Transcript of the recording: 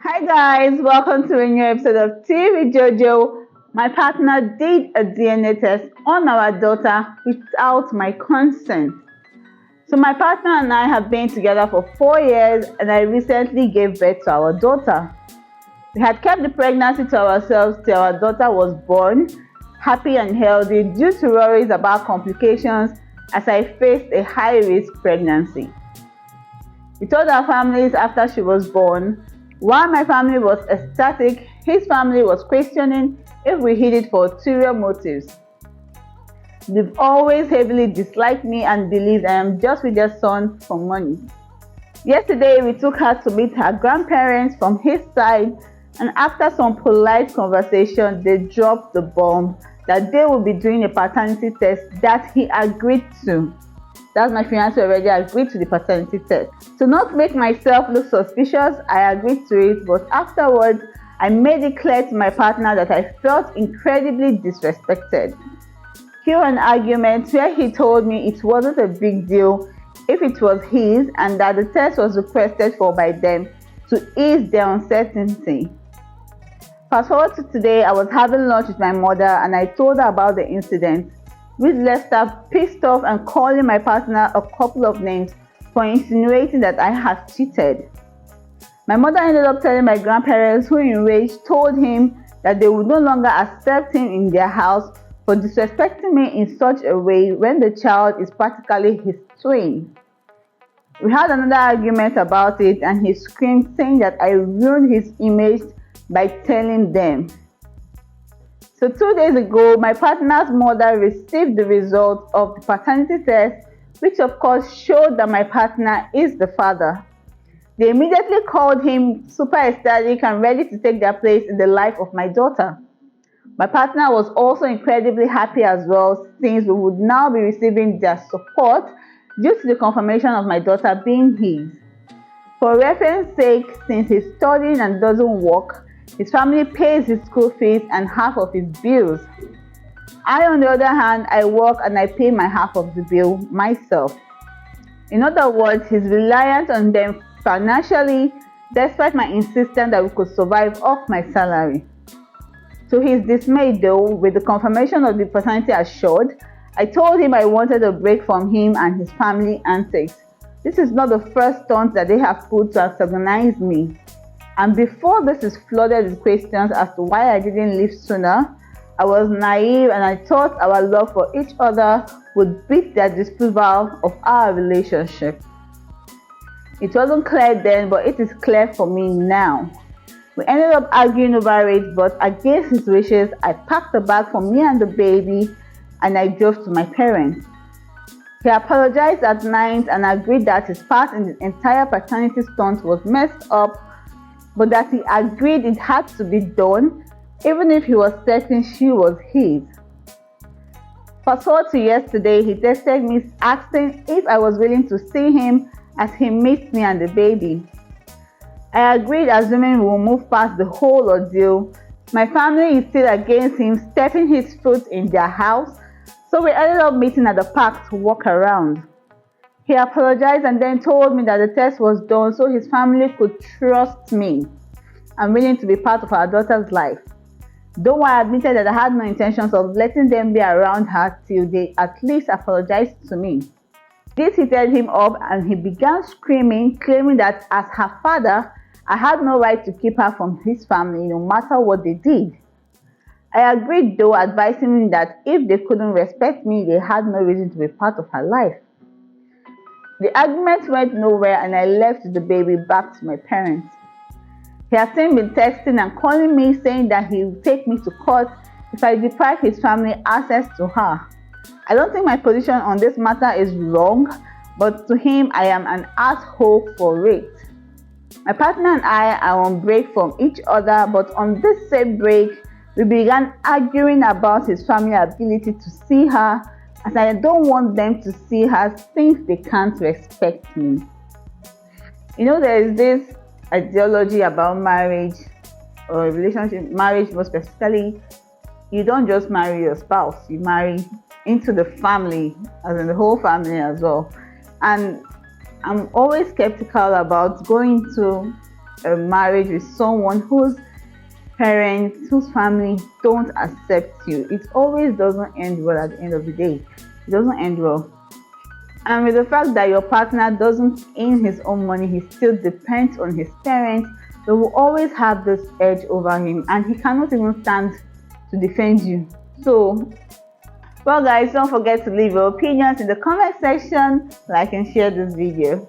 Hi guys, welcome to a new episode of Tea with JoJo. My partner did a DNA test on our daughter without my consent. So my partner and I have been together for 4 years and I recently gave birth to our daughter. We had kept the pregnancy to ourselves till our daughter was born, happy and healthy due to worries about complications as I faced a high-risk pregnancy. We told our families after she was born. While my family was ecstatic, his family was questioning if we hid it for ulterior motives. They've always heavily disliked me and believed I am just with their son for money. Yesterday, we took her to meet her grandparents from his side, and after some polite conversation, they dropped the bomb that they will be doing a paternity test that he agreed to. That's my fiancé already agreed to the paternity test. To not make myself look suspicious, I agreed to it, but afterwards, I made it clear to my partner that I felt incredibly disrespected. Cue an argument where he told me it wasn't a big deal if it was his and that the test was requested for by them to ease their uncertainty. Fast forward to today, I was having lunch with my mother and I told her about the incident, which left her pissed off and calling my partner a couple of names for insinuating that I had cheated. My mother ended up telling my grandparents, who enraged told him that they would no longer accept him in their house for disrespecting me in such a way when the child is practically his twin. We had another argument about it and he screamed saying that I ruined his image by telling them. So 2 days ago, my partner's mother received the results of the paternity test, which of course showed that my partner is the father. They immediately called him super ecstatic and ready to take their place in the life of my daughter. My partner was also incredibly happy as well, since we would now be receiving their support due to the confirmation of my daughter being his. For reference sake, since he's studying and doesn't work, his family pays his school fees and half of his bills. I, on the other hand, I work and I pay my half of the bill myself. In other words, he's reliant on them financially, despite my insistence that we could survive off my salary. To his dismay though, with the confirmation of the paternity assured, I told him I wanted a break from him and his family antics. This is not the first stunt that they have put to antagonize me. And before this is flooded with questions as to why I didn't leave sooner, I was naive and I thought our love for each other would beat their disapproval of our relationship. It wasn't clear then, but it is clear for me now. We ended up arguing over it, but against his wishes, I packed a bag for me and the baby and I drove to my parents. He apologized at night and agreed that his part in the entire paternity stunt was messed up, but that he agreed it had to be done, even if he was certain she was his. Fast forward to yesterday, he texted me asking if I was willing to see him as he missed me and the baby. I agreed, assuming we will move past the whole ordeal. My family is still against him stepping his foot in their house, so we ended up meeting at the park to walk around. He apologized and then told me that the test was done so his family could trust me. I'm willing to be part of our daughter's life. Though I admitted that I had no intentions of letting them be around her till they at least apologized to me. This heated him up and he began screaming, claiming that as her father, I had no right to keep her from his family no matter what they did. I agreed though, advising him that if they couldn't respect me, they had no reason to be part of her life. The argument went nowhere and I left the baby back to my parents. He has since been texting and calling me saying that he will take me to court if I deprive his family access to her. I don't think my position on this matter is wrong, but to him I am an asshole for it. My partner and I are on break from each other, but on this same break, we began arguing about his family ability to see her, as I don't want them to see her since they can't respect me. You know, there is this ideology about marriage or relationship, marriage more specifically. You don't just marry your spouse, you marry into the family, as in the whole family as well. And I'm always skeptical about going to a marriage with someone whose parents, whose family don't accept you, it always doesn't end well at the end of the day. It doesn't end well. And with the fact that your partner doesn't earn his own money, he still depends on his parents, they will always have this edge over him and he cannot even stand to defend you. So, well guys, don't forget to leave your opinions in the comment section, like and share this video.